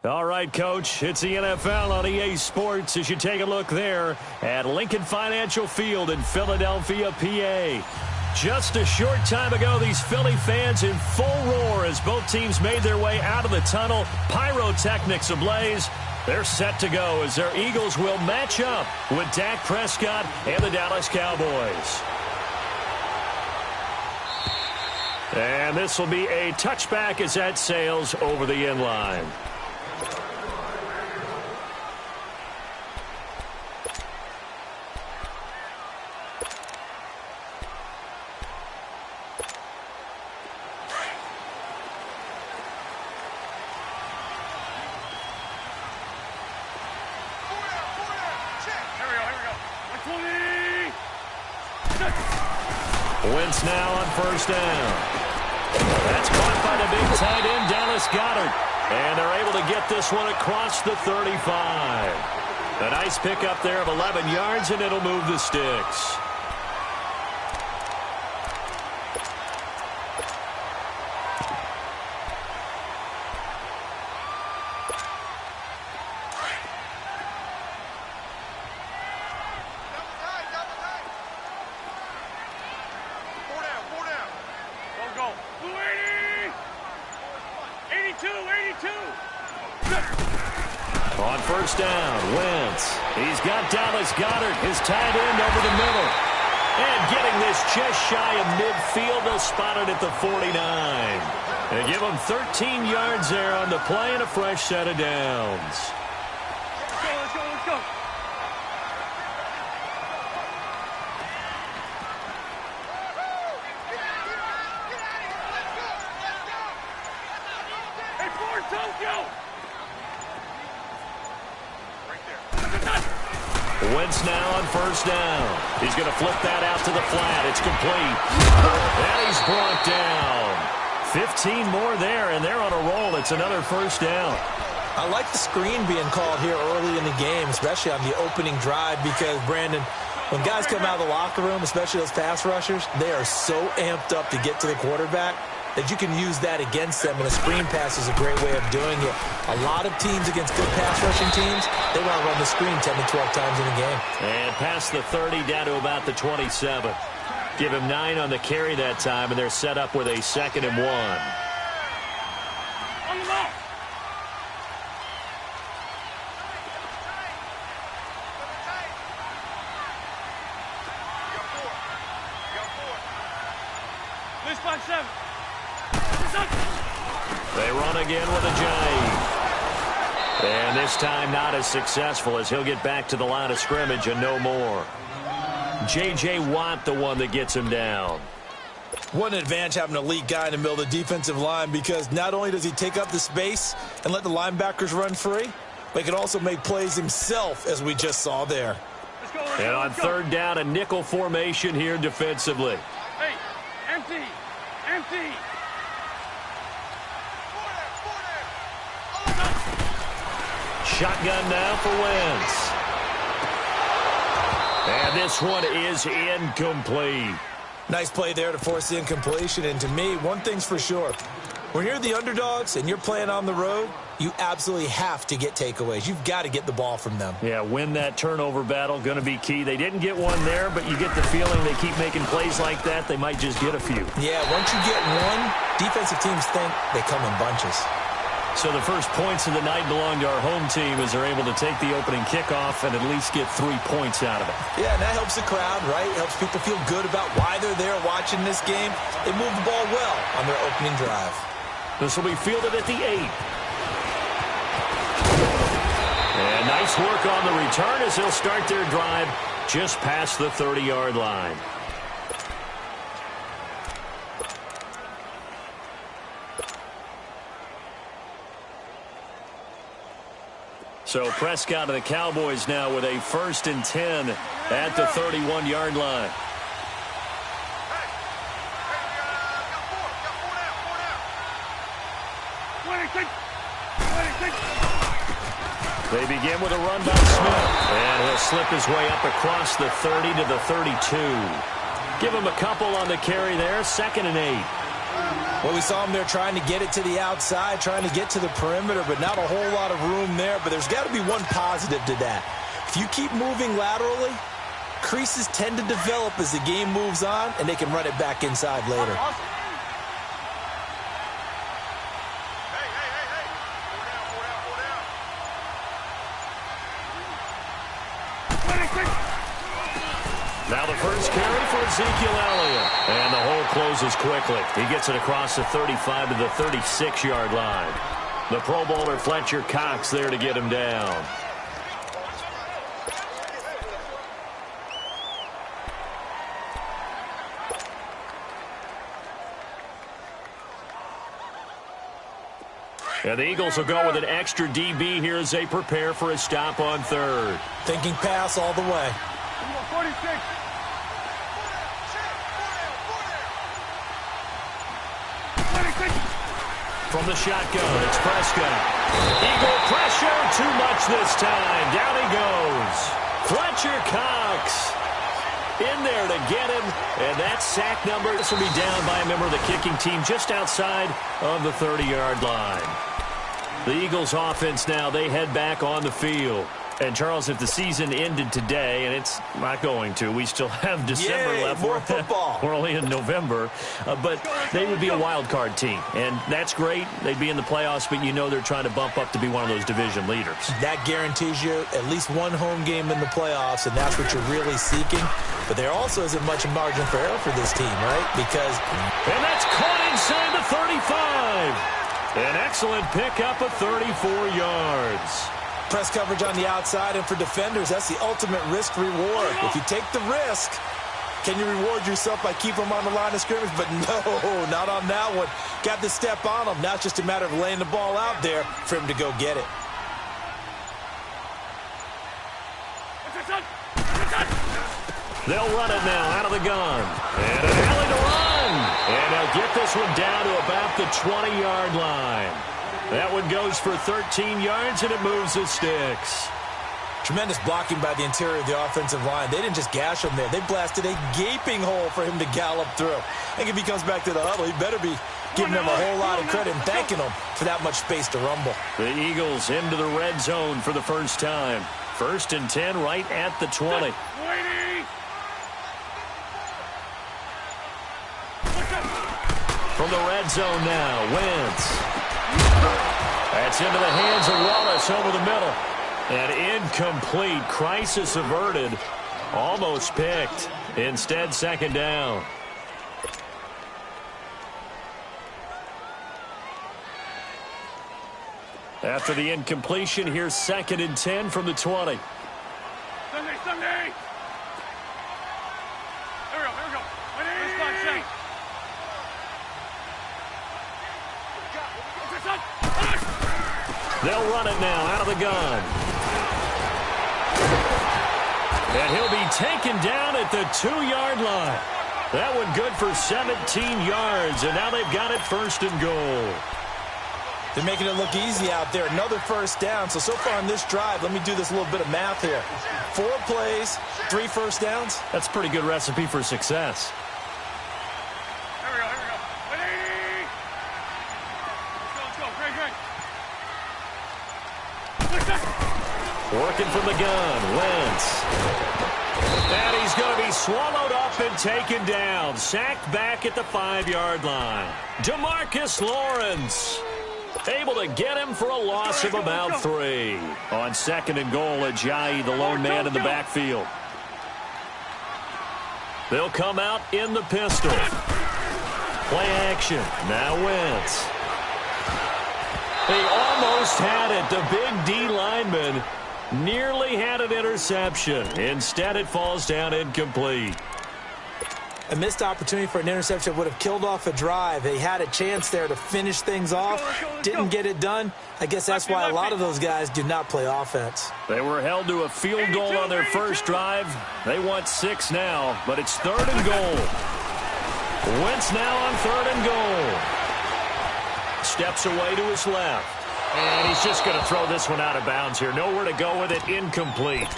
All right, Coach, it's the NFL on EA Sports as you take a look there at Lincoln Financial Field in Philadelphia, PA. Just a short time ago, these Philly fans in full roar as both teams made their way out of the tunnel. Pyrotechnics ablaze. They're set to go as their Eagles will match up with Dak Prescott and the Dallas Cowboys. And this will be a touchback as that sails over the end line. Wentz now on first down. That's caught by the big tight end, Dallas Goedert. And they're able to get this one across the 35. A nice pickup there of 11 yards, and it'll move the sticks. On first down, Wentz. He's got Dallas Goedert, his tight end, over the middle. And getting this just shy of midfield, they'll spot it at the 49. They give him 13 yards there on the play and a fresh set of downs. Let's go, let's go. Hey, Ford, Tokyo! Wentz now on first down. He's going to flip that out to the flat. It's complete. And he's brought down. 15 more there, and they're on a roll. It's another first down. I like the screen being called here early in the game, especially on the opening drive, because, Brandon, when guys come out of the locker room, especially those pass rushers, they are so amped up to get to the quarterback that you can use that against them, and a screen pass is a great way of doing it. A lot of teams against good pass rushing teams, they want to run the screen 10 to 12 times in a game. And past the 30 down to about the 27. Give him 9 on the carry that time, and they're set up with a 2nd and 1. On the ball. This by 7. They run again with a jive. And this time not as successful as he'll get back to the line of scrimmage and no more. J.J. Watt, the one that gets him down. What an advantage having an elite guy in the middle of the defensive line, because not only does he take up the space and let the linebackers run free, but he can also make plays himself, as we just saw there. Let's go, And on third down, a nickel formation here defensively. Hey, empty, empty. Shotgun now for Wentz. And this one is incomplete. Nice play there to force the incompletion. And to me, one thing's for sure. When you're the underdogs and you're playing on the road, you absolutely have to get takeaways. You've got to get the ball from them. Yeah, win that turnover battle, going to be key. They didn't get one there, but you get the feeling they keep making plays like that, they might just get a few. Yeah, once you get one, defensive teams think they come in bunches. So the first points of the night belong to our home team as they're able to take the opening kickoff and at least get 3 points out of it. Yeah, and that helps the crowd, right? It helps people feel good about why they're there watching this game. They move the ball well on their opening drive. This will be fielded at the 8. And nice work on the return as they'll start their drive just past the 30-yard line. So Prescott and the Cowboys now with a 1st and 10 at the 31-yard line. They begin with a run by Smith. And he'll slip his way up across the 30 to the 32. Give him a couple on the carry there. 2nd and 8. Well, we saw him there trying to get it to the outside, trying to get to the perimeter, but not a whole lot of room there. But there's got to be one positive to that. If you keep moving laterally, creases tend to develop as the game moves on, and they can run it back inside later. Now the first carry for Ezekiel Elliott. And the hole closes quickly. He gets it across the 35 to the 36-yard line. The Pro Bowler Fletcher Cox there to get him down. And the Eagles will go with an extra DB here as they prepare for a stop on third. Thinking pass all the way. 46. From the shotgun, it's Prescott. Eagle pressure, too much this time. Down he goes. Fletcher Cox in there to get him. And that sack number, this will be down by a member of the kicking team just outside of the 30-yard line. The Eagles offense now, they head back on the field. And, Charles, if the season ended today, and it's not going to, we still have December left. More football. We're only in November. But they would be a wild card team. And that's great. They'd be in the playoffs, but you know they're trying to bump up to be one of those division leaders. That guarantees you at least one home game in the playoffs, and that's what you're really seeking. But there also isn't much margin for error for this team, right? Because... And that's caught inside the 35. An excellent pickup of 34 yards. Press coverage on the outside, and for defenders, that's the ultimate risk-reward. If you take the risk, can you reward yourself by keeping them on the line of scrimmage? But no, not on that one. Got the step on him. Now it's just a matter of laying the ball out there for him to go get it. They'll run it now out of the gun. And an alley to run. And they'll get this one down to about the 20-yard line. That one goes for 13 yards, and it moves the sticks. Tremendous blocking by the interior of the offensive line. They didn't just gash him there. They blasted a gaping hole for him to gallop through. I think if he comes back to the huddle, he better be giving them a whole lot of credit and thanking them for that much space to rumble. The Eagles into the red zone for the first time. 1st and 10 right at the 20. From the red zone now, Wentz. That's into the hands of Wallace over the middle. And incomplete. Crisis averted. Almost picked. Instead, second down. After the incompletion, here's 2nd and 10 from the 20. Sunday. Here we go. This box safe. They'll run it now out of the gun. And he'll be taken down at the 2-yard line. That one good for 17 yards, and now they've got it 1st and goal. They're making it look easy out there. Another first down. So far on this drive, let me do this little bit of math here. 4 plays, 3 first downs. That's a pretty good recipe for success. Here we go. Let's go. Great. Working from the gun, Wentz. And he's going to be swallowed up and taken down. Sacked back at the 5-yard line. DeMarcus Lawrence able to get him for a loss of about 3. On 2nd and goal, Ajayi, the lone man in the backfield. They'll come out in the pistol. Play action. Now Wentz. They almost had it. The big D lineman nearly had an interception. Instead, it falls down incomplete. A missed opportunity for an interception would have killed off a drive. They had a chance there to finish things off. Didn't get it done. I guess that's why a lot of those guys do not play offense. They were held to a field goal on their first drive. They want 6 now, but it's 3rd and goal. Wentz now on 3rd and goal. Steps away to his left. And he's just going to throw this one out of bounds here. Nowhere to go with it. Incomplete.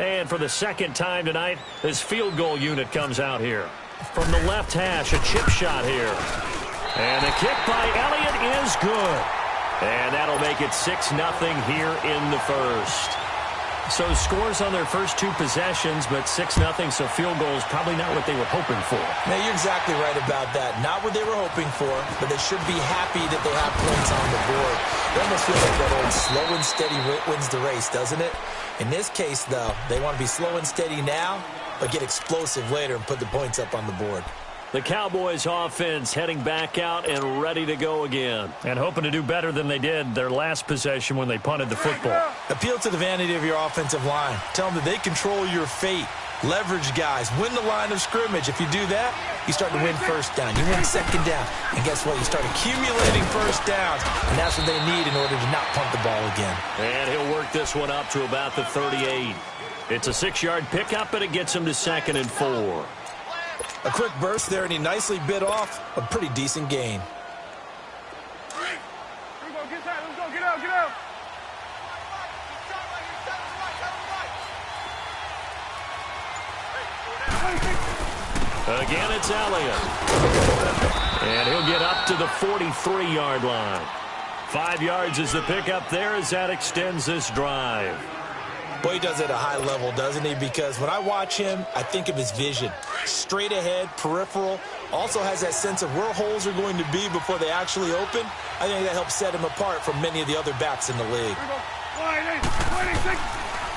And for the second time tonight, this field goal unit comes out here. From the left hash, a chip shot here. And the kick by Elliott is good. And that'll make it 6-0 here in the first. So scores on their first two possessions, but 6-0, so field goals probably not what they were hoping for. Now, you're exactly right about that. Not what they were hoping for, but they should be happy that they have points on the board. It almost feels like that old slow and steady wins the race, doesn't it? In this case, though, they want to be slow and steady now, but get explosive later and put the points up on the board. The Cowboys offense heading back out and ready to go again. And hoping to do better than they did their last possession when they punted the football. Appeal to the vanity of your offensive line. Tell them that they control your fate. Leverage guys. Win the line of scrimmage. If you do that, you start to win first down. You win second down. And guess what? You start accumulating first downs. And that's what they need in order to not punt the ball again. And he'll work this one up to about the 38. It's a 6-yard pickup, but it gets him to 2nd and 4. A quick burst there, and he nicely bit off a pretty decent gain. Here we go, get tight, let's go, get out, get out. Again, it's Elliott. And he'll get up to the 43-yard line. 5 yards is the pickup there as that extends this drive. Boy, he does it at a high level, doesn't he? Because when I watch him, I think of his vision. Straight ahead, peripheral. Also has that sense of where holes are going to be before they actually open. I think that helps set him apart from many of the other backs in the league.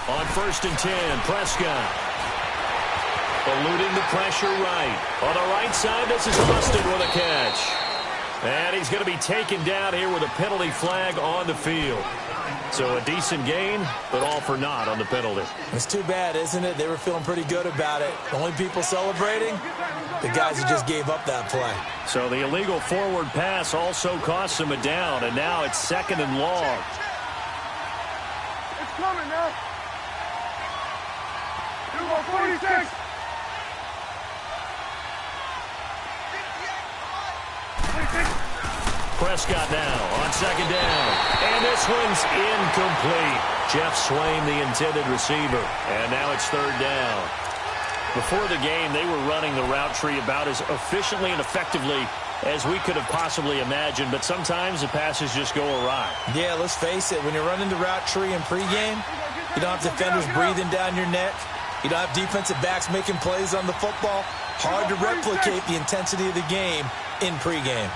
On 1st and 10, Prescott. Eluding the pressure right. On the right side, this is Austin with a catch. And he's going to be taken down here with a penalty flag on the field. So a decent gain, but all for naught on the penalty. It's too bad, isn't it? They were feeling pretty good about it. The only people celebrating, the guys who just gave up that play. So the illegal forward pass also costs him a down, and now it's 2nd and long. It's coming now. You go 46. Prescott now on 2nd down. And this one's incomplete. Jeff Swain, the intended receiver. And now it's 3rd down. Before the game, they were running the route tree about as efficiently and effectively as we could have possibly imagined. But sometimes the passes just go awry. Yeah, let's face it. When you're running the route tree in pregame, you don't have defenders breathing down your neck. You don't have defensive backs making plays on the football. Hard to replicate the intensity of the game in pregame.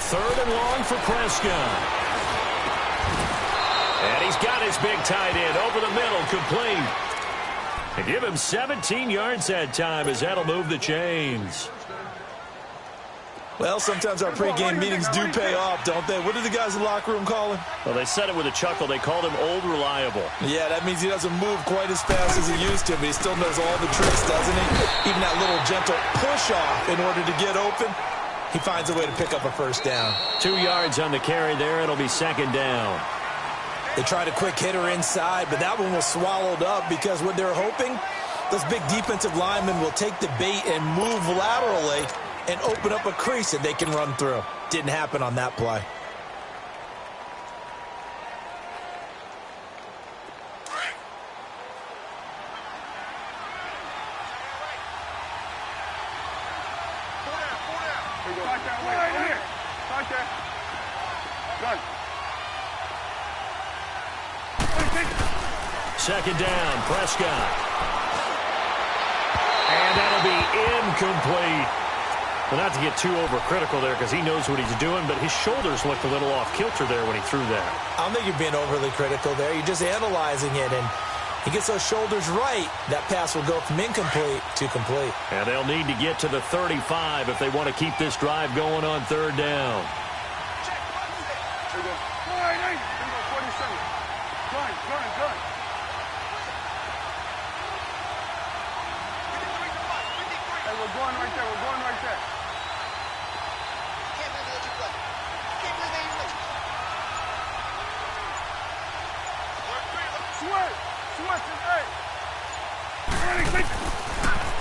Third and long for Prescott. And he's got his big tight end over the middle, complete. And give him 17 yards that time as that'll move the chains. Well, sometimes our pregame meetings do pay off, don't they? What do the guys in the locker room call him? Well, they said it with a chuckle. They called him Old Reliable. Yeah, that means he doesn't move quite as fast as he used to, but he still knows all the tricks, doesn't he? Even that little gentle push-off in order to get open. He finds a way to pick up a first down. 2 yards on the carry there. It'll be 2nd down. They tried a quick hitter inside, but that one was swallowed up because what they're hoping, those big defensive linemen will take the bait and move laterally and open up a crease that they can run through. Didn't happen on that play. Second down, Prescott. And that'll be incomplete. Well, not to get too overcritical there because he knows what he's doing, but his shoulders looked a little off kilter there when he threw that. I don't think you're being overly critical there. You're just analyzing it, and he gets those shoulders right. That pass will go from incomplete to complete. And they'll need to get to the 35 if they want to keep this drive going on 3rd down.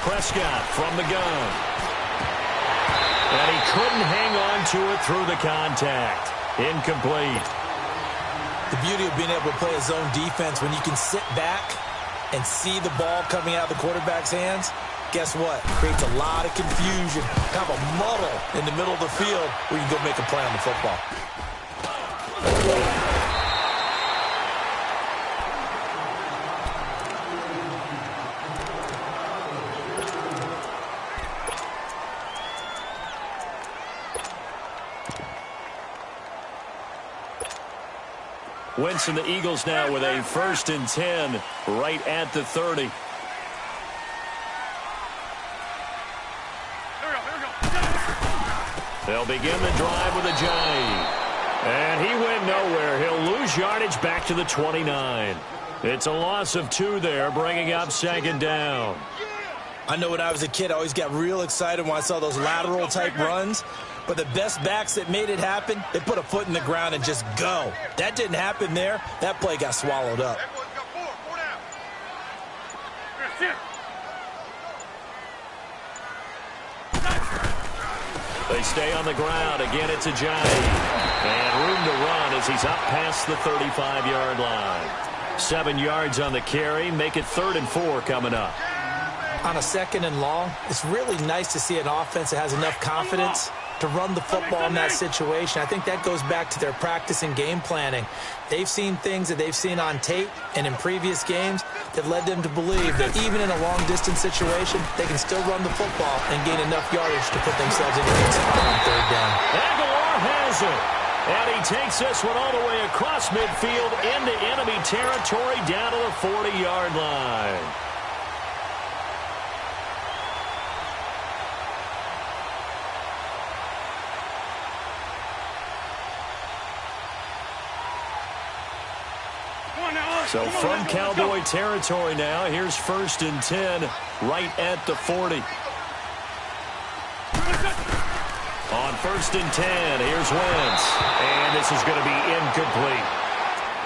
Prescott from the gun. And he couldn't hang on to it through the contact. Incomplete. The beauty of being able to play a zone defense when you can sit back and see the ball coming out of the quarterback's hands, guess what? Creates a lot of confusion, kind of a muddle in the middle of the field where you can go make a play on the football. Wentz and the Eagles now with a 1st and 10 right at the 30. They'll begin the drive with a jive. And he went nowhere. He'll lose yardage back to the 29. It's a loss of 2 there, bringing up 2nd down. I know when I was a kid, I always got real excited when I saw those lateral-type runs. But the best backs that made it happen, they put a foot in the ground and just go. That didn't happen there. That play got swallowed up. They stay on the ground. Again, it's a jive. And room to run as he's up past the 35-yard line. 7 yards on the carry. Make it 3rd and 4 coming up. On a 2nd and long, it's really nice to see an offense that has enough confidence to run the football in that situation. I think that goes back to their practice and game planning. They've seen things that they've seen on tape and in previous games that led them to believe that even in a long-distance situation, they can still run the football and gain enough yardage to put themselves in a good spot on 3rd down. Aguilar has it. And he takes this one all the way across midfield into enemy territory down to the 40-yard line. So from Cowboy territory now, here's 1st and 10 right at the 40. On 1st and 10, here's Wentz. And this is going to be incomplete.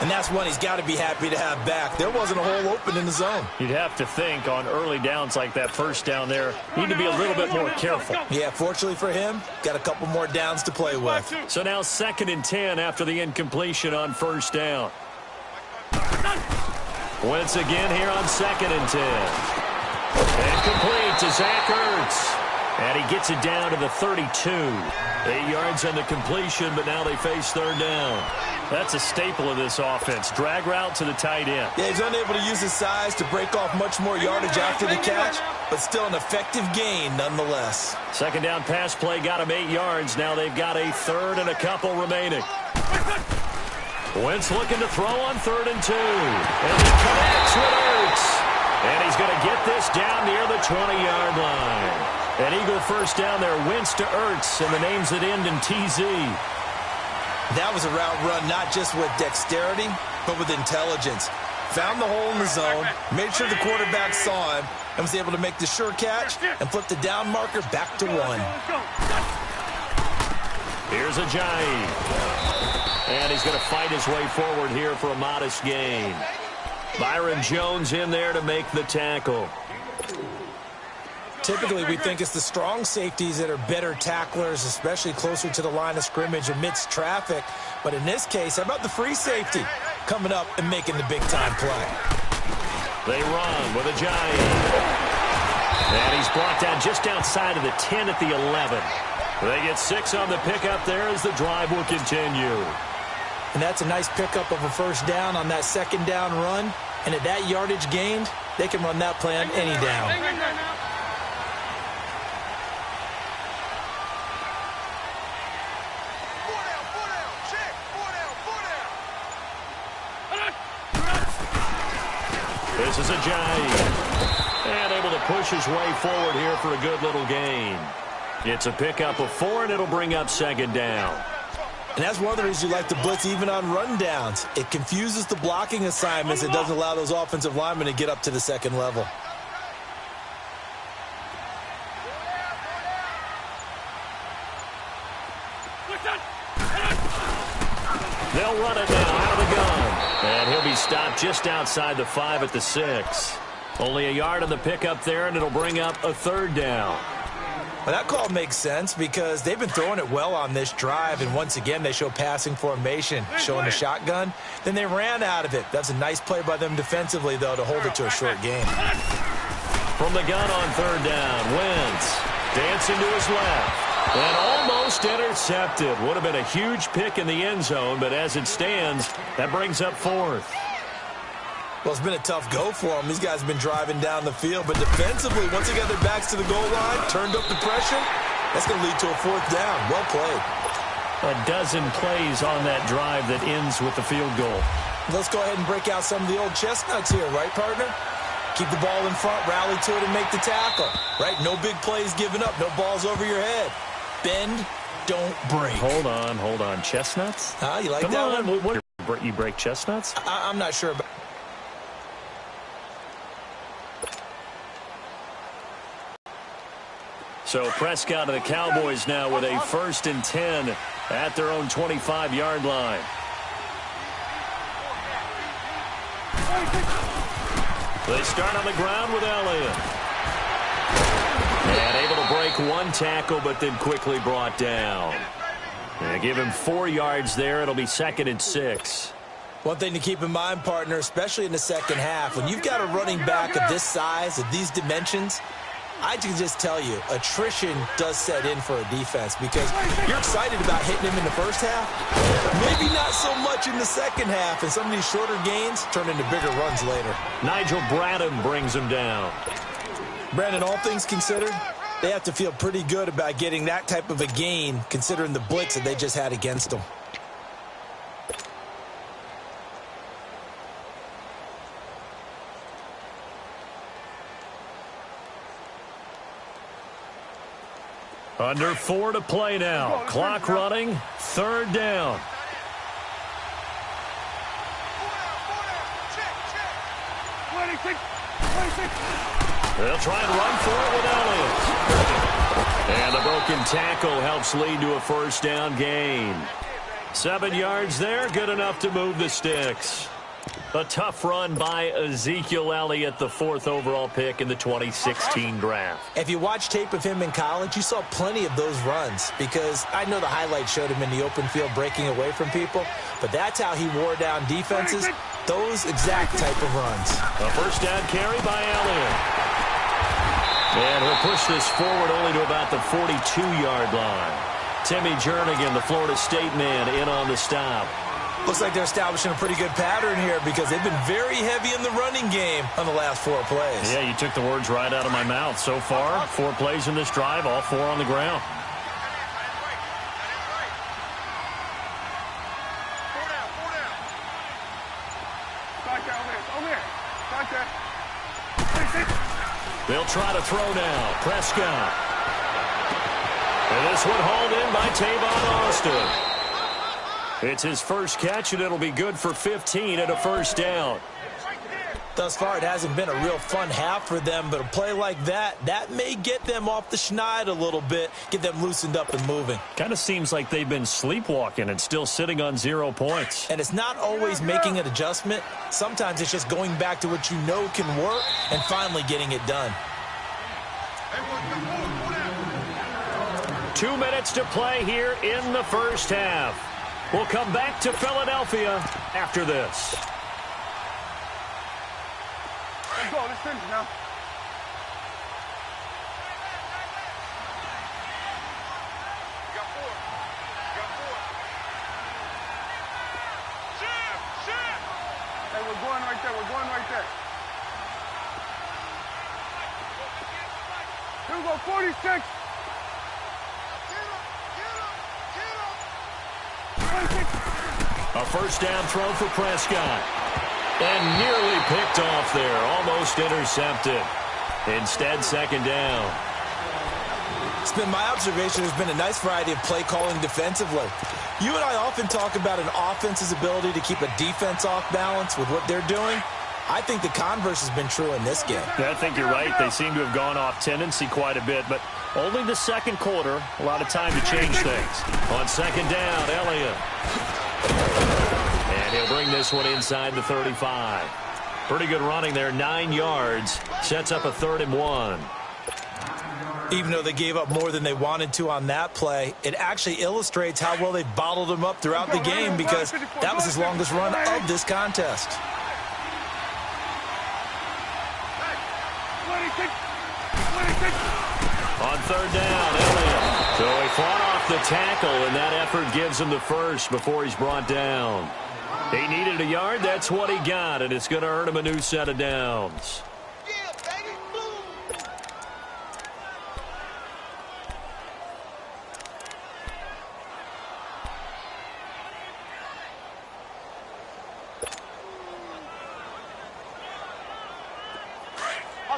And that's one he's got to be happy to have back. There wasn't a hole open in the zone. You'd have to think on early downs like that 1st down there, need to be a little bit more careful. Yeah, fortunately for him, got a couple more downs to play with. So now 2nd and 10 after the incompletion on 1st down. Wentz again here on 2nd and 10. And complete to Zach Ertz. And he gets it down to the 32. 8 yards on the completion, but now they face 3rd down. That's a staple of this offense. Drag route to the tight end. Yeah, he's unable to use his size to break off much more yardage after the catch, but still an effective gain nonetheless. 2nd down pass play got him 8 yards. Now they've got a 3rd and a couple remaining. Wentz looking to throw on 3rd and 2. And he connects with Ertz. And he's going to get this down near the 20-yard line. An Eagle 1st down there, Wentz to Ertz, and the names that end in TZ. That was a route run not just with dexterity, but with intelligence. Found the hole in the zone, made sure the quarterback saw him, and was able to make the sure catch and flip the down marker back to 1. Here's a giant. And he's going to fight his way forward here for a modest gain. Byron Jones in there to make the tackle. Typically, we think it's the strong safeties that are better tacklers, especially closer to the line of scrimmage amidst traffic. But in this case, how about the free safety coming up and making the big-time play? They run with a giant. And he's blocked out just outside of the 10 at the 11. They get 6 on the pickup there as the drive will continue. And that's a nice pickup of a 1st down on that 2nd down run. And at that yardage gained, they can run that play on any down. This is a giant. And able to push his way forward here for a good little gain. It's a pickup of 4, and it'll bring up 2nd down. And that's one of the reasons you like to blitz even on run downs. It confuses the blocking assignments. It doesn't allow those offensive linemen to get up to the 2nd level. They'll run it now out of the gun. And he'll be stopped just outside the 5 at the 6. Only a yard on the pickup there, and it'll bring up a 3rd down. Well, that call makes sense because they've been throwing it well on this drive, and once again, they show passing formation, showing the shotgun. Then they ran out of it. That's a nice play by them defensively, though, to hold it to a short game. From the gun on third down, Wentz dancing to his left. And almost intercepted. Would have been a huge pick in the end zone, but as it stands, that brings up fourth. Well, it's been a tough go for them. These guys have been driving down the field, but defensively, once they got their backs to the goal line, turned up the pressure, that's going to lead to a fourth down. Well played. A dozen plays on that drive that ends with the field goal. Let's go ahead and break out some of the old chestnuts here, right, partner? Keep the ball in front, rally to it, and make the tackle, right? No big plays given up, no balls over your head. Bend, don't break. Hold on. Chestnuts? You like Come that on. one? What, you break chestnuts? I'm not sure about. So Prescott of the Cowboys now with a 1st and 10 at their own 25-yard line. They start on the ground with Elliott. And able to break one tackle, but then quickly brought down. And give him 4 yards there. It'll be 2nd and 6. One thing to keep in mind, partner, especially in the second half, when you've got a running back of this size, of these dimensions, I can just tell you, attrition does set in for a defense because you're excited about hitting him in the first half. Maybe not so much in the second half, and some of these shorter gains turn into bigger runs later. Nigel Bradham brings him down. Brandon, all things considered, they have to feel pretty good about getting that type of a gain considering the blitz that they just had against them. Under 4 to play now. Clock running. 3rd down. They'll try and run for it with Elliott. And a broken tackle helps lead to a 1st down gain. 7 yards there. Good enough to move the sticks. A tough run by Ezekiel Elliott, the 4th overall pick in the 2016 draft. If you watch tape of him in college, you saw plenty of those runs because I know the highlights showed him in the open field breaking away from people, but that's how he wore down defenses, those exact type of runs. A 1st down carry by Elliott. And he'll push this forward only to about the 42-yard line. Timmy Jernigan, the Florida State man, in on the stop. Looks like they're establishing a pretty good pattern here because they've been very heavy in the running game on the last 4 plays. Yeah, you took the words right out of my mouth. So far, 4 plays in this drive, all 4 on the ground. They'll try to throw now. Prescott. And this one hauled in by Tavon Austin. It's his first catch, and it'll be good for 15 at a 1st down. Thus far, it hasn't been a real fun half for them, but a play like that may get them off the schneid a little bit, get them loosened up and moving. Kind of seems like they've been sleepwalking and still sitting on 0 points. And it's not always making an adjustment. Sometimes it's just going back to what you know can work and finally getting it done. 2 minutes to play here in the first half. We'll come back to Philadelphia after this. Let's go. Let's finish now. Got 4. Shit. Hey, we're going right there. Here we go, 46. A 1st down throw for Prescott. And nearly picked off there. Almost intercepted. Instead, 2nd down. It's been my observation there's been a nice variety of play calling defensively. You and I often talk about an offense's ability to keep a defense off balance with what they're doing. I think the converse has been true in this game. I think you're right. They seem to have gone off tendency quite a bit, but only the 2nd quarter. A lot of time to change things. On 2nd down, Elliott. And he'll bring this one inside the 35. Pretty good running there, 9 yards. Sets up a 3rd and 1. Even though they gave up more than they wanted to on that play, it actually illustrates how well they bottled them up throughout the game because that was his longest run of this contest. On third down, Elliott. So he fought off the tackle, and that effort gives him the first before he's brought down. He needed a yard. That's what he got, and it's going to earn him a new set of downs.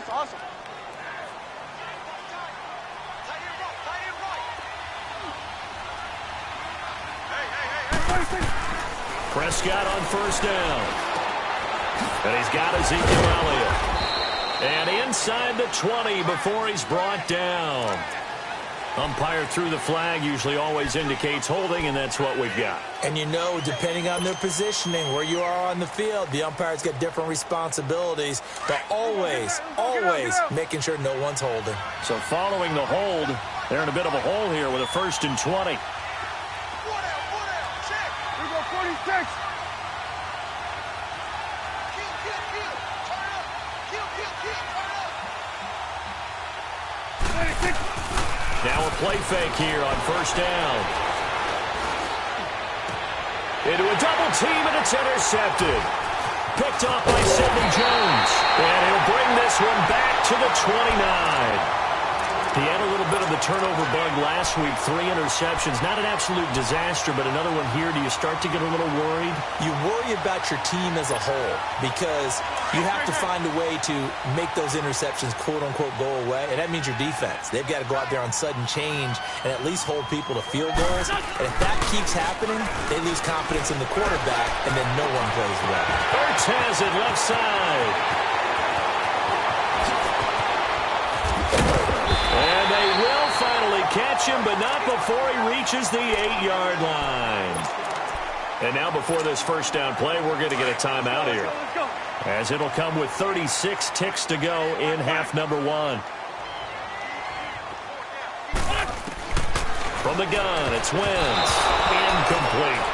Awesome. Prescott on first down. And he's got Ezekiel Elliott. And inside the 20 before he's brought down. Umpire threw the flag, usually always indicates holding, and that's what we've got. And you know, depending on their positioning, where you are on the field, the umpire's got different responsibilities, but always making sure no one's holding. So following the hold, they're in a bit of a hole here with a 1st and 20. Here we go, 46. Now a play fake here on first down. Into a double team, and it's intercepted. Picked off by Sidney Jones. And he'll bring this one back to the 29. He had a little bit of the turnover bug last week, 3 interceptions. Not an absolute disaster, but another one here. Do you start to get a little worried? You worry about your team as a whole because you have to find a way to make those interceptions, quote-unquote, go away, and that means your defense. They've got to go out there on sudden change and at least hold people to field goals. And if that keeps happening, they lose confidence in the quarterback, and then no one plays well. Hurts has it left side. And they will finally catch him, but not before he reaches the 8-yard line. And now before this first down play, we're going to get a timeout here, as it'll come with 36 ticks to go in half number 1. From the gun, it's Wentz. Incomplete.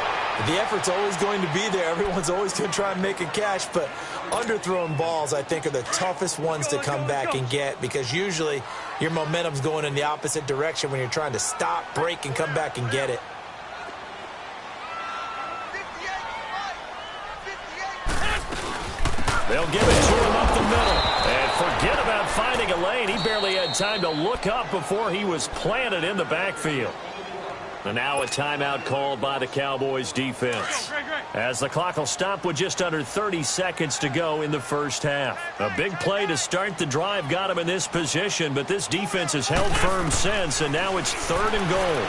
The effort's always going to be there. Everyone's always going to try and make a catch, but underthrown balls, I think, are the toughest ones to come back and get because usually your momentum's going in the opposite direction when you're trying to stop, break, and come back and get it. They'll give it to him up the middle. And forget about finding a lane. He barely had time to look up before he was planted in the backfield. And now a timeout called by the Cowboys defense, as the clock will stop with just under 30 seconds to go in the first half. A big play to start the drive got him in this position, but this defense has held firm since, and now it's 3rd and goal.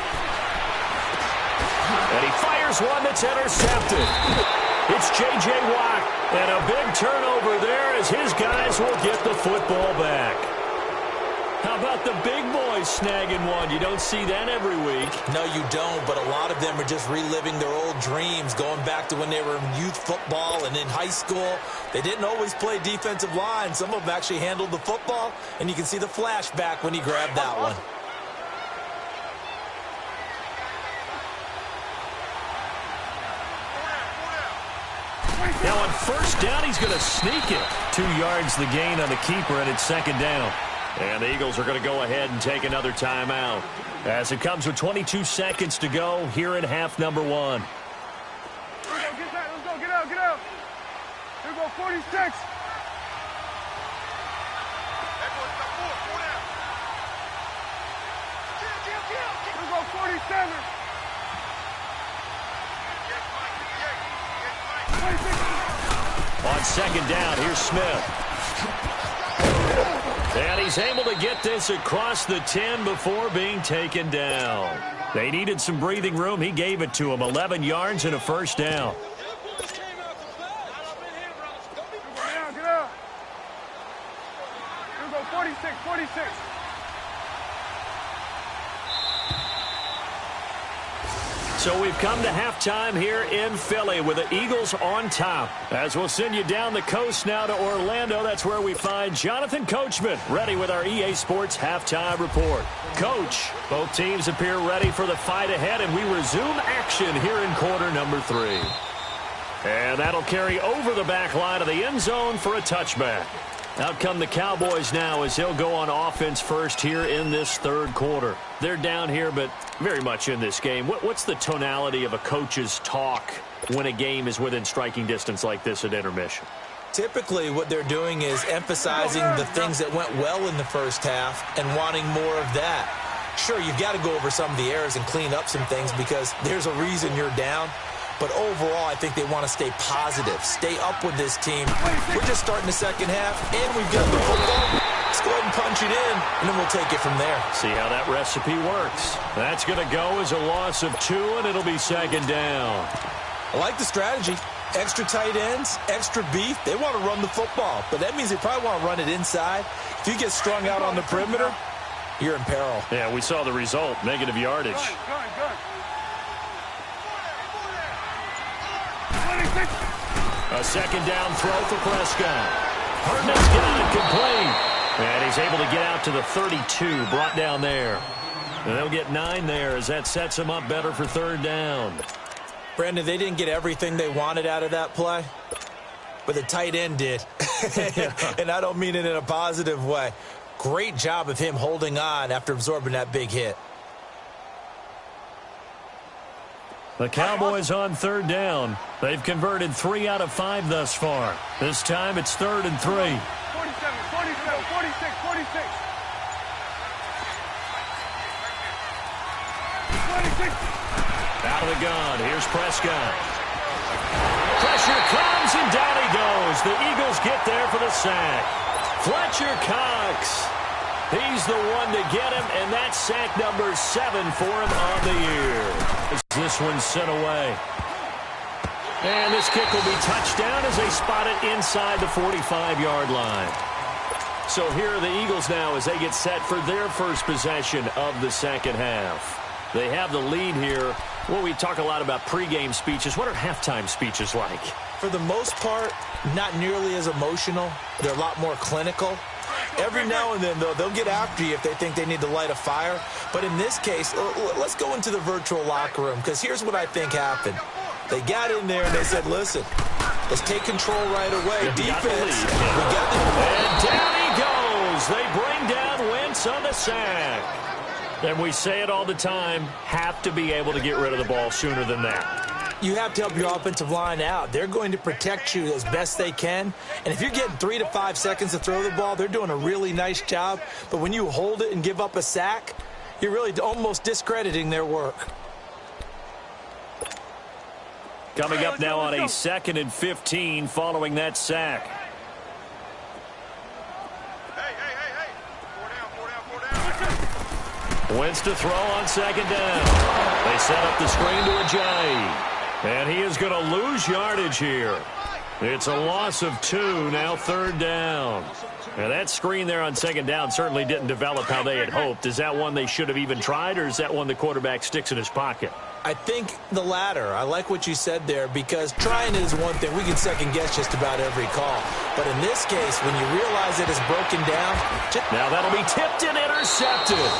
And he fires one that's intercepted. It's J.J. Watt, and a big turnover there as his guys will get the football back. How about the big boys snagging one? You don't see that every week. No, you don't, but a lot of them are just reliving their old dreams, going back to when they were in youth football and in high school. They didn't always play defensive line. Some of them actually handled the football, and you can see the flashback when he grabbed that one. Now on first down, he's going to sneak it. 2 yards the gain on the keeper, and it's 2nd down. And the Eagles are going to go ahead and take another timeout, as it comes with 22 seconds to go here in half number 1. Let's go, get out. Here we go, 46. Here we go, 47. On 2nd down, here's Smith. And he's able to get this across the 10 before being taken down. They needed some breathing room. He gave it to him. 11 yards and a first down. Get out. Here we go, 46. So we've come to halftime here in Philly with the Eagles on top. As we'll send you down the coast now to Orlando, that's where we find Jonathan Coachman ready with our EA Sports halftime report. Coach, both teams appear ready for the fight ahead, and we resume action here in quarter number 3. And that'll carry over the back line of the end zone for a touchback. Out come the Cowboys now as they'll go on offense first here in this third quarter. They're down here, but very much in this game. What's the tonality of a coach's talk when a game is within striking distance like this at intermission? Typically, what they're doing is emphasizing the things that went well in the first half and wanting more of that. Sure, you've got to go over some of the errors and clean up some things because there's a reason you're down. But overall, I think they want to stay positive, stay up with this team. We're just starting the second half, and we've got the football. Let's go ahead and punch it in, and then we'll take it from there. See how that recipe works. That's going to go as a loss of 2, and it'll be second down. I like the strategy. Extra tight ends, extra beef. They want to run the football, but that means they probably want to run it inside. If you get strung out on the perimeter, you're in peril. Yeah, we saw the result, negative yardage. Good. A second down throw for Prescott. Hartman's got it complete. And he's able to get out to the 32, brought down there. And they'll get 9 there as that sets him up better for third down. Brandon, they didn't get everything they wanted out of that play, but the tight end did. And I don't mean it in a positive way. Great job of him holding on after absorbing that big hit. The Cowboys on third down. They've converted 3 out of 5 thus far. This time it's 3rd and 3. 47, 46. Out of the gun. Here's Prescott. Pressure comes, and down he goes. The Eagles get there for the sack. Fletcher Cox. He's the one to get him, and that's sack number 7 for him on the year. This one's sent away. And this kick will be touchdown as they spot it inside the 45-yard line. So here are the Eagles now as they get set for their first possession of the second half. They have the lead here. Well, we talk a lot about pregame speeches. What are halftime speeches like? For the most part, not nearly as emotional. They're a lot more clinical. Every now and then, though, they'll get after you if they think they need to light a fire. But in this case, let's go into the virtual locker room, because here's what I think happened. They got in there and they said, listen, let's take control right away. Defense, we got the... And down he goes. They bring down Wentz on the sack. And we say it all the time, have to be able to get rid of the ball sooner than that. You have to help your offensive line out. They're going to protect you as best they can. And if you're getting 3 to 5 seconds to throw the ball, they're doing a really nice job. But when you hold it and give up a sack, you're really almost discrediting their work. Coming up now on a 2nd and 15 following that sack. Hey. 4 down. Wentz to throw on second down. They set up the screen to Ajayi. And he is going to lose yardage here. It's a loss of 2, now 3rd down. And that screen there on second down certainly didn't develop how they had hoped. Is that one they should have even tried, or is that one the quarterback sticks in his pocket? I think the latter. I like what you said there, because trying is one thing. We can second-guess just about every call. But in this case, when you realize it is broken down... Now that'll be tipped and intercepted.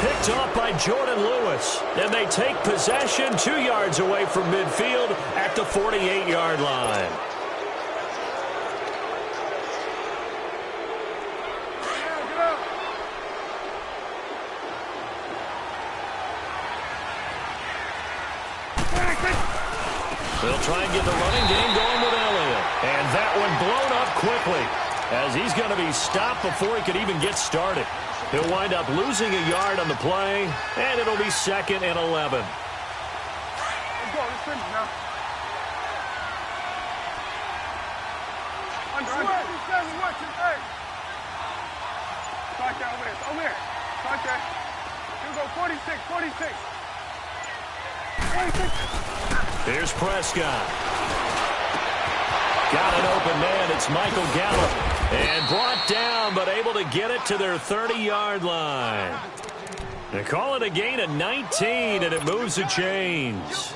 Picked off by Jordan Lewis. And they take possession 2 yards away from midfield at the 48-yard line. They'll try and get the running game going with Elliott. And that one blown up quickly as he's going to be stopped before he could even get started. He'll wind up losing a yard on the play, and it'll be 2nd and 11. Let's go. Let's finish now. I'm sure. Hey. Start that over there. Over there. Start that. Here we go. 46. Here's Prescott. Got an open man. It's Michael Gallup. And brought down, but able to get it to their 30-yard line. They call it a gain of 19, and it moves the chains.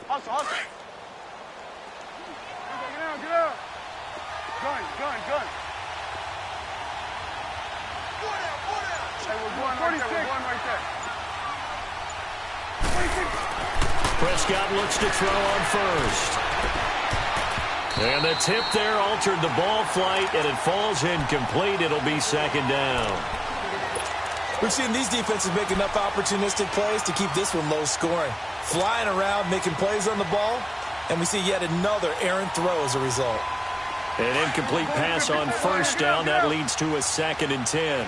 Hustle, hustle. Get out, get out. Gun. Hey, we're going right there. 26. Prescott looks to throw on first. And the tip there altered the ball flight, and it falls incomplete. It'll be second down. We've seen these defenses make enough opportunistic plays to keep this one low scoring. Flying around, making plays on the ball, and we see yet another errant throw as a result. An incomplete pass on first down. That leads to a 2nd and 10.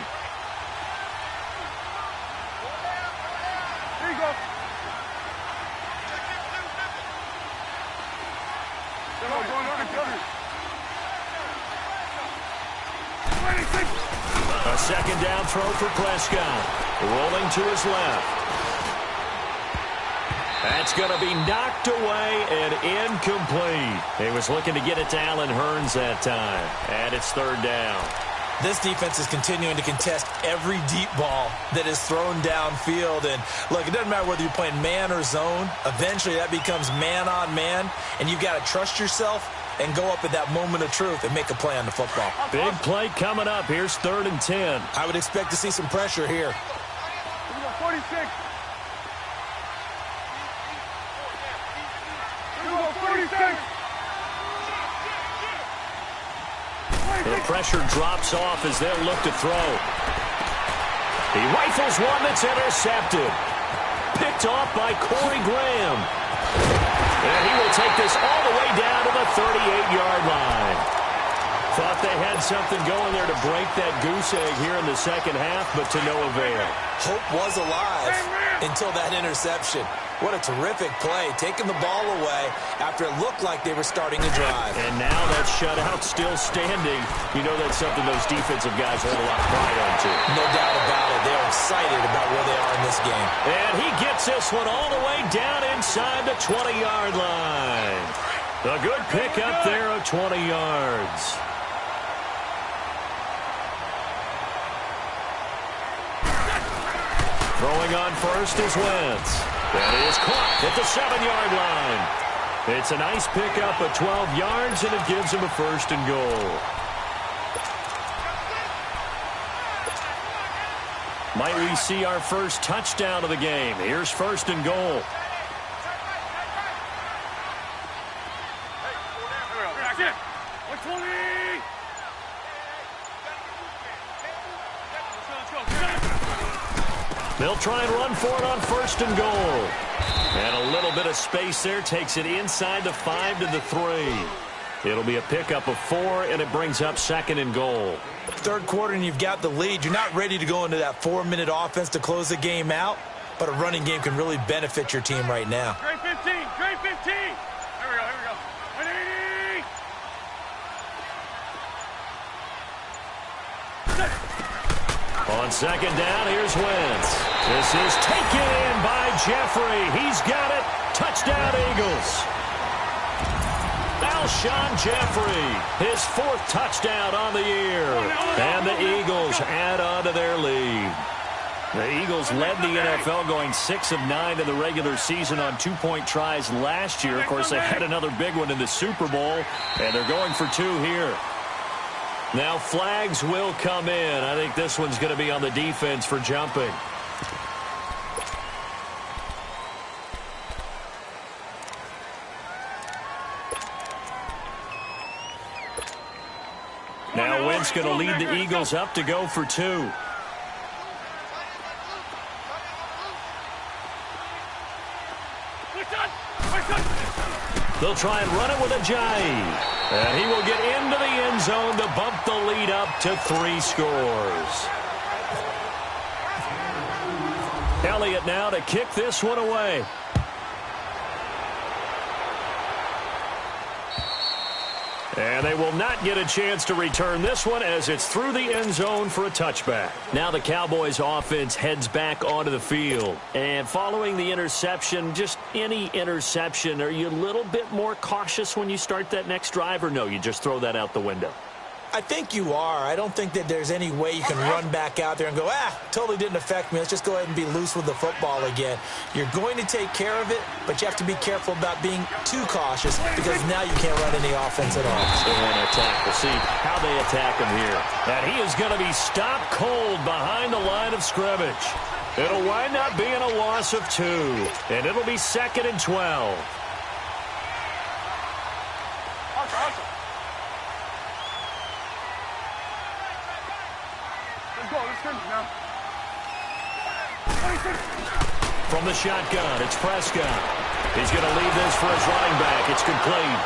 Here you go. A second down throw for Prescott. Rolling to his left. That's going to be knocked away and incomplete. He was looking to get it to Allen Hurns that time. And it's 3rd down. This defense is continuing to contest every deep ball that is thrown downfield. And, look, it doesn't matter whether you're playing man or zone. Eventually, that becomes man on man. And you've got to trust yourself and go up at that moment of truth and make a play on the football. Big play coming up. Here's 3rd and 10. I would expect to see some pressure here. 46. 46. The pressure drops off as they'll look to throw. He rifles one that's intercepted. Picked off by Corey Graham. And he will take this all the way down to the 38-yard line. Thought they had something going there to break that goose egg here in the second half, but to no avail. Hope was alive until that interception. What a terrific play, taking the ball away after it looked like they were starting to drive. And now that shutout still standing. You know that's something those defensive guys hold a lot of pride on, too. No doubt about it. They're excited about where they are in this game. And he gets this one all the way down inside the 20-yard line. A good pickup there of 20 yards. Throwing on first is Wentz. That is caught at the 7-yard line. It's a nice pickup of 12 yards, and it gives him a 1st and goal. Might we see our first touchdown of the game? Here's 1st and goal. They'll try and run for it on 1st and goal. And a little bit of space there takes it inside the 5 to the 3. It'll be a pickup of 4, and it brings up 2nd and goal. 3rd quarter, and you've got the lead. You're not ready to go into that 4-minute offense to close the game out, but a running game can really benefit your team right now. Straight 15, straight 15. Here we go. 180. On 2nd down, here's Wentz. This is taken in by Jeffrey. He's got it. Touchdown, Eagles. Alshon Jeffrey, his 4th touchdown on the year. And the Eagles add on to their lead. The Eagles led the NFL going 6 of 9 in the regular season on 2-point tries last year. Of course, they had another big one in the Super Bowl, and they're going for 2 here. Now flags will come in. I think this one's going to be on the defense for jumping. Now Wentz going to lead the Eagles up to go for 2. They'll try and run it with Ajayi. And he will get into the end zone to bump the lead up to 3 scores. Elliott now to kick this one away. And they will not get a chance to return this one as it's through the end zone for a touchback. Now the Cowboys offense heads back onto the field. And following the interception, just any interception, are you a little bit more cautious when you start that next drive, or no, you just throw that out the window? I think you are. I don't think that there's any way you can run back out there and go, totally didn't affect me. Let's just go ahead and be loose with the football again. You're going to take care of it, but you have to be careful about being too cautious because now you can't run any offense at all. They want to attack. We'll see how they attack him here. And he is going to be stopped cold behind the line of scrimmage. It'll wind up being a loss of 2, and it'll be 2nd and 12. From the shotgun, it's Prescott. He's going to leave this for his running back. It's complete.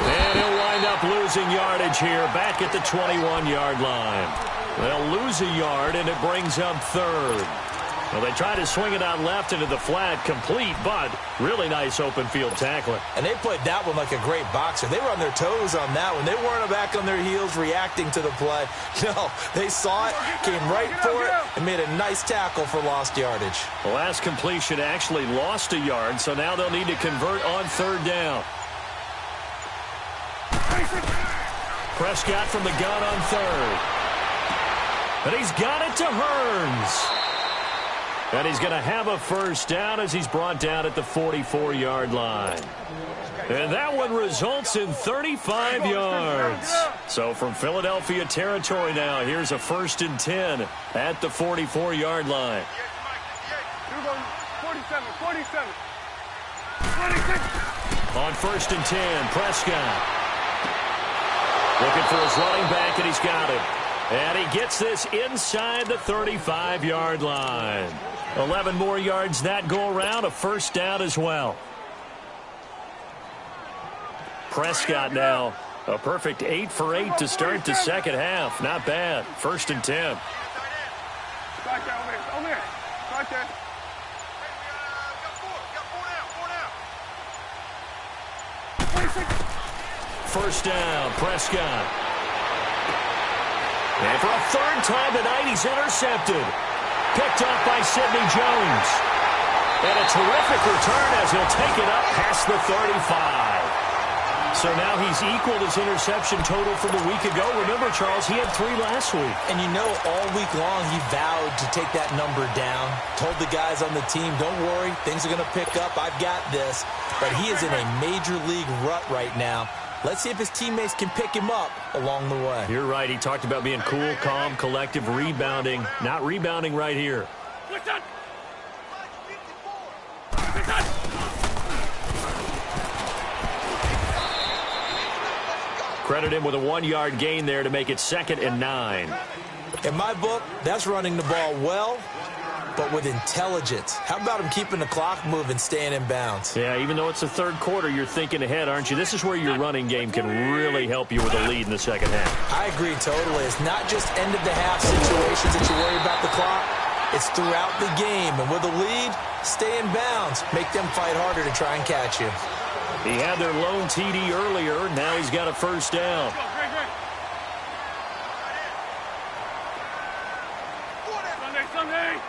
And he'll wind up losing yardage here back at the 21-yard line. They'll lose a yard, and it brings up 3rd. Well, they try to swing it out left into the flat, complete, but really nice open field tackling. And they played that one like a great boxer. They were on their toes on that one. They weren't back on their heels reacting to the play. No, they saw it, came right for it, and made a nice tackle for lost yardage. The last completion actually lost a yard, so now they'll need to convert on 3rd down. Prescott from the gun on 3rd. And he's got it to Hearns. And he's going to have a first down as he's brought down at the 44-yard line. And that one results in 35 yards. So from Philadelphia territory now, here's a 1st and 10 at the 44-yard line. 47, 47. On 1st and 10, Prescott. Looking for his running back, and he's got it. And he gets this inside the 35-yard line. 11 more yards that go around, a first down as well. Prescott now, a perfect 8 for 8 to start the second half. Not bad. 1st and 10. Right there, over here. Right there. First down, Prescott. And for a 3rd time tonight, he's intercepted. Picked off by Sidney Jones. And a terrific return as he'll take it up past the 35. So now he's equaled his interception total from a week ago. Remember, Charles, he had 3 last week. And you know, all week long he vowed to take that number down. Told the guys on the team, don't worry, things are going to pick up. I've got this. But he is in a major league rut right now. Let's see if his teammates can pick him up along the way. You're right. He talked about being cool, calm, collective, rebounding. Not rebounding right here. Credit him with a 1-yard gain there to make it 2nd and 9. In my book, that's running the ball well, but with intelligence. How about him keeping the clock moving, staying in bounds? Yeah, even though it's the 3rd quarter, you're thinking ahead, aren't you? This is where your running game can really help you with a lead in the second half. I agree totally. It's not just end-of-the-half situations that you worry about the clock. It's throughout the game. And with a lead, stay in bounds. Make them fight harder to try and catch you. He had their lone TD earlier. Now he's got a first down. Sunday.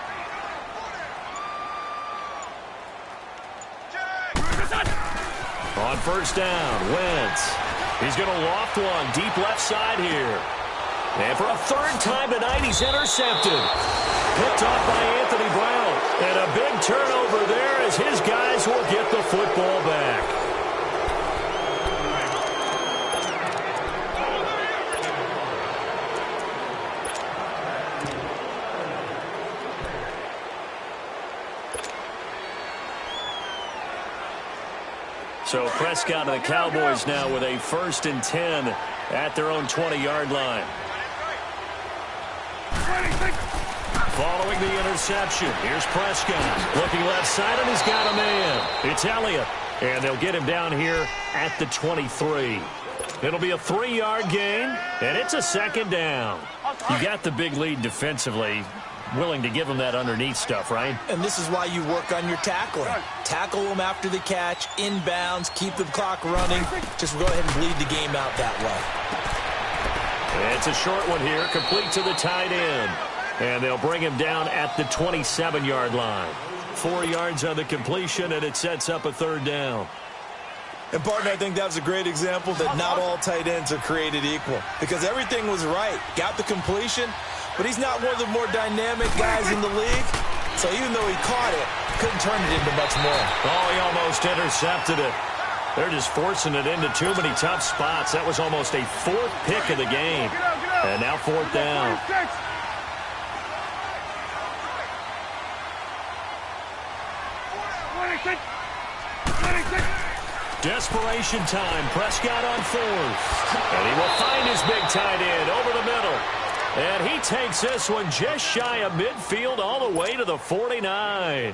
On first down, Wentz. He's going to loft one deep left side here. And for a 3rd time tonight, he's intercepted. Picked off by Anthony Brown. And a big turnover there as his guys will get the football back. So Prescott and the Cowboys now with a 1st and 10 at their own 20-yard line. Following the interception, here's Prescott. Looking left side, and he's got a man. It's Elliott. And they'll get him down here at the 23. It'll be a 3-yard gain, and it's a 2nd down. You got the big lead defensively. Willing to give them that underneath stuff, right? And this is why you work on your tackling. Tackle them after the catch, inbounds, keep the clock running. Just go ahead and bleed the game out that way. It's a short one here, complete to the tight end. And they'll bring him down at the 27-yard line. 4 yards on the completion, and it sets up a 3rd down. And, partner, I think that was a great example that not all tight ends are created equal because everything was right. Got the completion, but he's not one of the more dynamic guys in the league. So even though he caught it, couldn't turn it into much more. Oh, he almost intercepted it. They're just forcing it into too many tough spots. That was almost a fourth pick of the game. And now fourth down. Desperation time. Prescott on fourth. And he will find his big tight end over the middle. And he takes this one just shy of midfield all the way to the 49.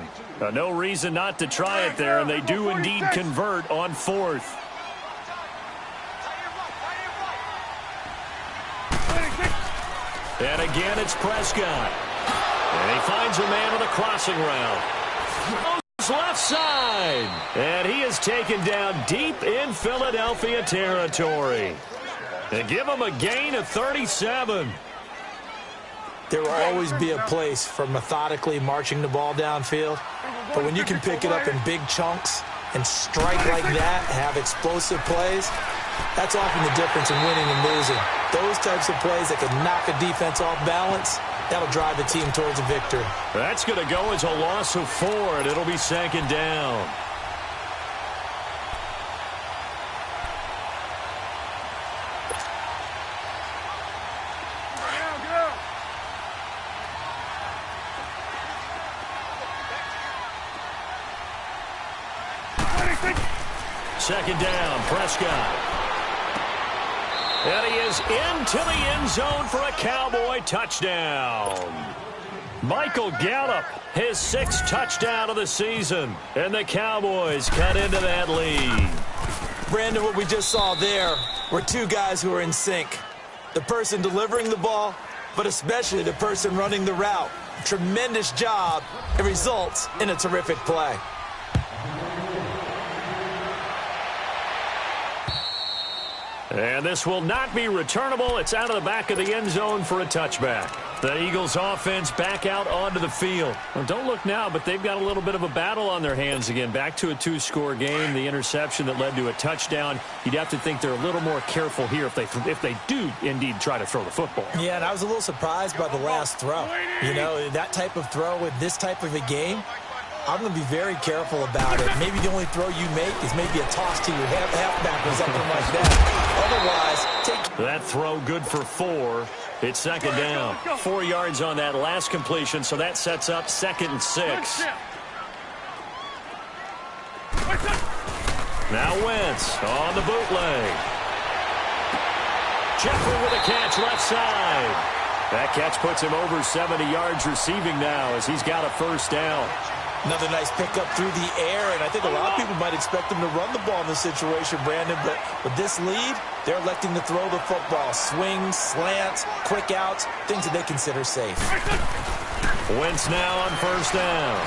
No reason not to try it there, and they do indeed convert on fourth. And again, it's Prescott. And he finds a man on the crossing route. Left side. And he is taken down deep in Philadelphia territory. And give him a gain of 37. There will always be a place for methodically marching the ball downfield. But when you can pick it up in big chunks and strike like that, have explosive plays, that's often the difference in winning and losing. Those types of plays that can knock a defense off balance, that'll drive the team towards a victory. That's going to go as a loss of 4, and it'll be second down. Second down, Prescott. And he is into the end zone for a Cowboy touchdown. Michael Gallup, his 6th touchdown of the season. And the Cowboys cut into that lead. Brandon, what we just saw there were two guys who are in sync. The person delivering the ball, but especially the person running the route. Tremendous job. It results in a terrific play. And this will not be returnable. It's out of the back of the end zone for a touchback. The Eagles offense back out onto the field. Well, don't look now, but they've got a little bit of a battle on their hands again. Back to a 2-score game. The interception that led to a touchdown. You'd have to think they're a little more careful here if they do indeed try to throw the football. Yeah, and I was a little surprised by the last throw. You know, that type of throw with this type of a game, I'm going to be very careful about it. Maybe the only throw you make is maybe a toss to your halfback or something like that. Otherwise, take that throw good for 4. It's second down. 4 yards on that last completion, so that sets up 2nd and 6. Now Wentz on the bootleg. Jeffrey with a catch left side. That catch puts him over 70 yards receiving now as he's got a first down. Another nice pickup through the air, and I think a lot of people might expect them to run the ball in this situation, Brandon, but with this lead, they're electing to throw the football. Swings, slants, quick outs, things that they consider safe. Wentz now on first down.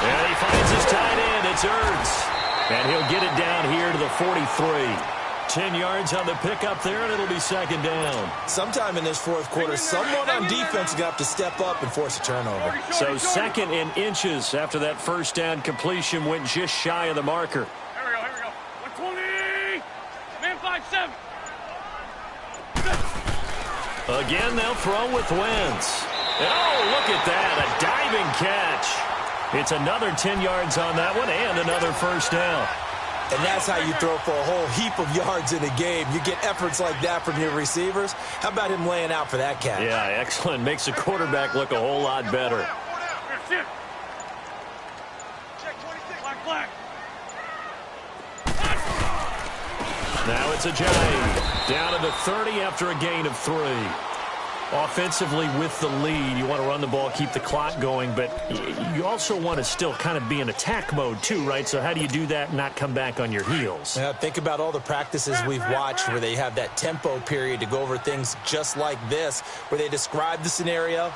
And he finds his tight end. It's Ertz. And he'll get it down here to the 43. 10 yards on the pickup there, and it'll be second down. Sometime in this fourth quarter, someone on defense is going to have to step up and force a turnover. So 2nd and inches after that first down completion went just shy of the marker. Here we go. 120. Man 5-7. Again, they'll throw with Wentz. And oh, look at that, a diving catch. It's another 10 yards on that one and another first down. And that's how you throw for a whole heap of yards in a game. You get efforts like that from your receivers. How about him laying out for that catch? Yeah, excellent. Makes the quarterback look a whole lot better. Now it's a Giant. Down to the 30 after a gain of 3. Offensively with the lead, you want to run the ball, keep the clock going, but you also want to still kind of be in attack mode too, right? So how do you do that and not come back on your heels? Yeah, think about all the practices we've watched where they have that tempo period to go over things just like this, where they describe the scenario,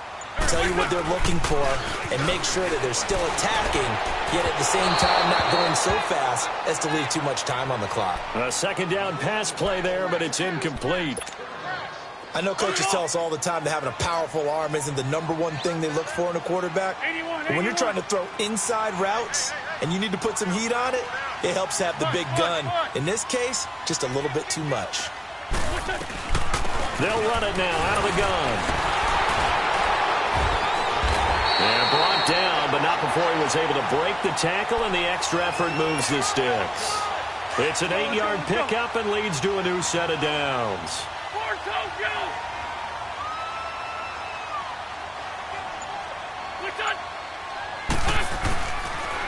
tell you what they're looking for, and make sure that they're still attacking, yet at the same time not going so fast as to leave too much time on the clock. A second down pass play there, but it's incomplete. I know coaches tell us all the time that having a powerful arm isn't the #1 thing they look for in a quarterback. But when you're trying to throw inside routes, and you need to put some heat on it, it helps to have the big gun. In this case, just a little bit too much. They'll run it now out of the gun. And brought down, but not before he was able to break the tackle, and the extra effort moves the sticks. It's an 8-yard pickup and leads to a new set of downs.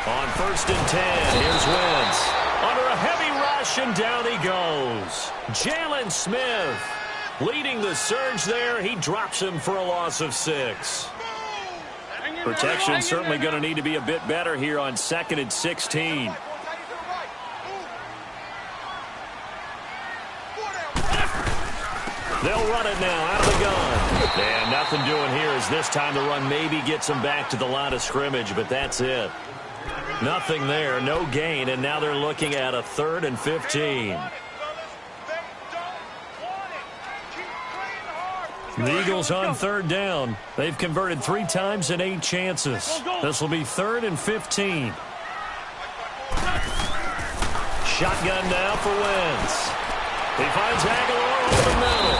On 1st and 10, here's Wentz. Under a heavy rush, and down he goes. Jalen Smith leading the surge there. He drops him for a loss of 6. Protection certainly going to need to be a bit better here on 2nd and 16. They'll run it now out of the gun. And nothing doing here as this time the run maybe gets them back to the line of scrimmage, but that's it. Nothing there, no gain, and now they're looking at a 3rd and 15. The Eagles on 3rd down. They've converted 3 times in 8 chances. This will be 3rd and 15. Shotgun now for Wentz. He finds Aguilar over the middle.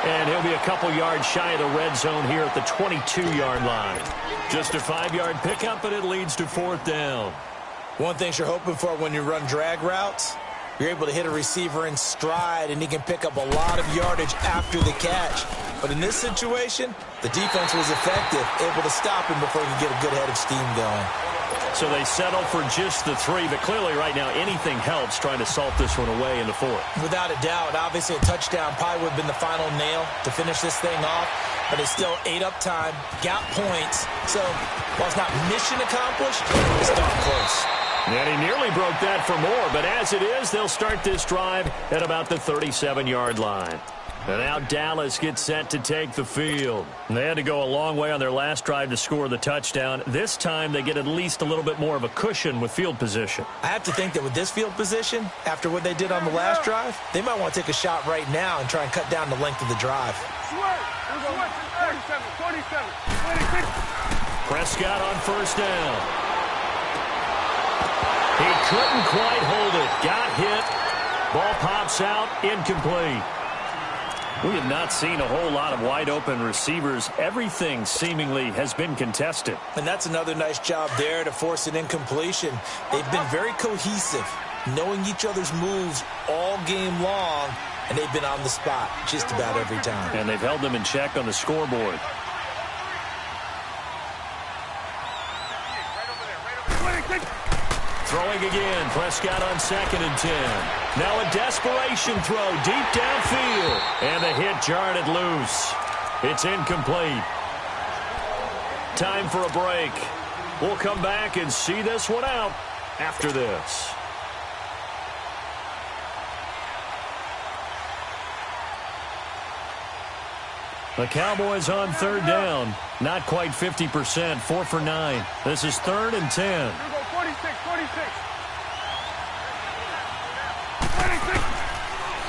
And he'll be a couple yards shy of the red zone here at the 22-yard line. Just a 5-yard pickup, but it leads to 4th down. One thing you're hoping for when you run drag routes, you're able to hit a receiver in stride, and he can pick up a lot of yardage after the catch. But in this situation, the defense was effective, able to stop him before he could get a good head of steam going. So they settle for just the 3, but clearly right now anything helps trying to salt this one away in the 4th. Without a doubt, obviously a touchdown probably would have been the final nail to finish this thing off, but it's still ate up time, got points. So while it's not mission accomplished, it's darn close. And he nearly broke that for more, but as it is, they'll start this drive at about the 37-yard line. And now Dallas gets set to take the field. And they had to go a long way on their last drive to score the touchdown. This time they get at least a little bit more of a cushion with field position. I have to think that with this field position, after what they did on the last drive, they might want to take a shot right now and try and cut down the length of the drive. Prescott on 1st down. He couldn't quite hold it. Got hit. Ball pops out. Incomplete. We have not seen a whole lot of wide-open receivers. Everything seemingly has been contested. And that's another nice job there to force an incompletion. They've been very cohesive, knowing each other's moves all game long, and they've been on the spot just about every time. And they've held them in check on the scoreboard. Throwing again, Prescott on 2nd and 10. Now a desperation throw deep downfield. And the hit jarred it loose. It's incomplete. Time for a break. We'll come back and see this one out after this. The Cowboys on 3rd down. Not quite 50%, 4 for 9. This is 3rd and 10.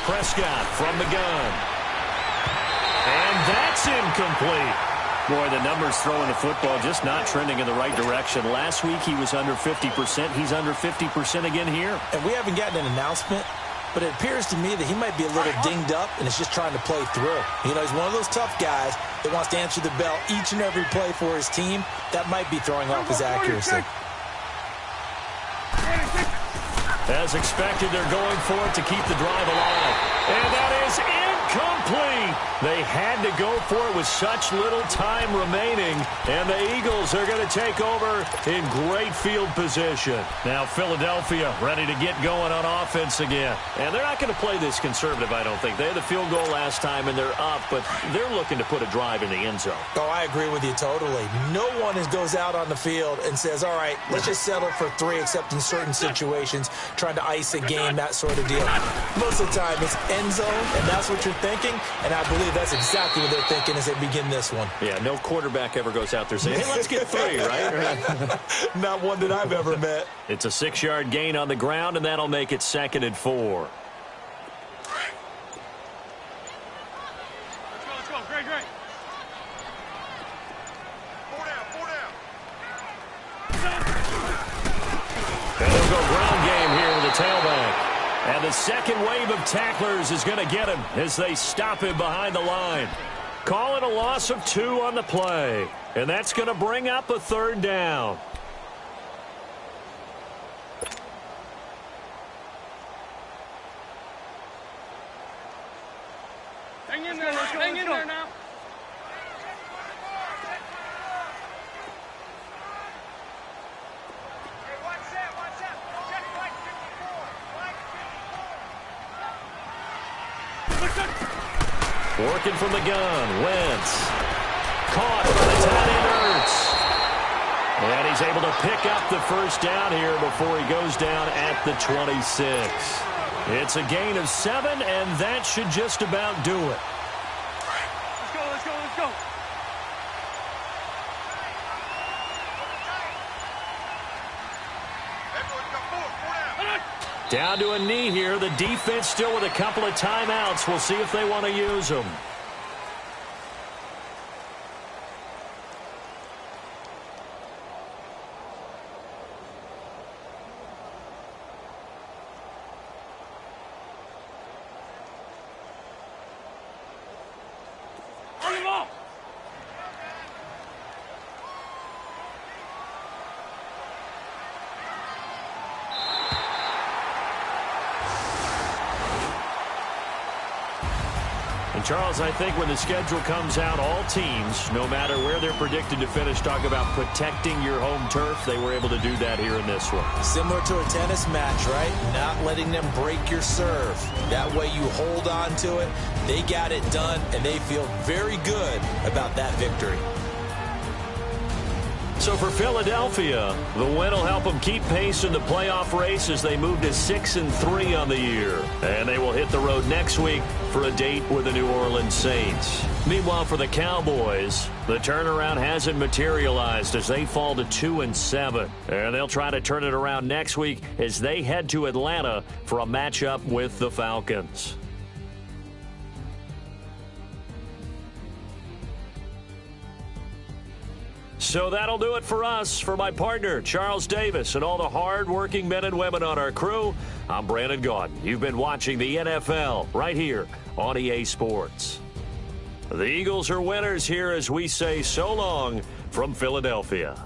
Prescott from the gun. And that's incomplete. Boy, the numbers throwing the football just not trending in the right direction. Last week he was under 50%. He's under 50% again here. And we haven't gotten an announcement, but it appears to me that he might be a little dinged up and is just trying to play through. You know, he's one of those tough guys that wants to answer the bell each and every play for his team. That might be throwing off his accuracy. As expected, they're going for it to keep the drive alive. And that is incomplete. They had to go for it with such little time remaining. And the Eagles are going to take over in great field position. Now Philadelphia ready to get going on offense again. And they're not going to play this conservative, I don't think. They had the field goal last time and they're up, but they're looking to put a drive in the end zone. Oh, I agree with you totally. No one goes out on the field and says, all right, let's just settle for 3, except in certain situations, trying to ice a game, that sort of deal. Most of the time, it's end zone, and that's what you're thinking, and I believe that's exactly what they're thinking as they begin this one. Yeah, no quarterback ever goes out there saying, hey, let's get 3, right? Not one that I've ever met. It's a 6-yard gain on the ground, and that'll make it 2nd and 4. Let's go. Great. Four down. And the second wave of tacklers is going to get him as they stop him behind the line. Call it a loss of 2 on the play. And that's going to bring up a 3rd down. Hang in there, hang in there now. Working from the gun, Wentz. Caught by the tight end, Ertz. And he's able to pick up the 1st down here before he goes down at the 26. It's a gain of 7, and that should just about do it. Let's go, let's go, let's go. Down to a knee here. The defense still with a couple of timeouts. We'll see if they want to use them. On the ball. And Charles, I think when the schedule comes out, all teams, no matter where they're predicted to finish, talk about protecting your home turf. They were able to do that here in this one. Similar to a tennis match, right? Not letting them break your serve. That way you hold on to it. They got it done, and they feel very good about that victory. So for Philadelphia, the win will help them keep pace in the playoff race as they move to 6-3 on the year. And they will hit the road next week for a date with the New Orleans Saints. Meanwhile, for the Cowboys, the turnaround hasn't materialized as they fall to 2-7. And they'll try to turn it around next week as they head to Atlanta for a matchup with the Falcons. So that'll do it for us. For my partner, Charles Davis, and all the hard-working men and women on our crew, I'm Brandon Gaudin. You've been watching the NFL right here on EA Sports. The Eagles are winners here as we say so long from Philadelphia.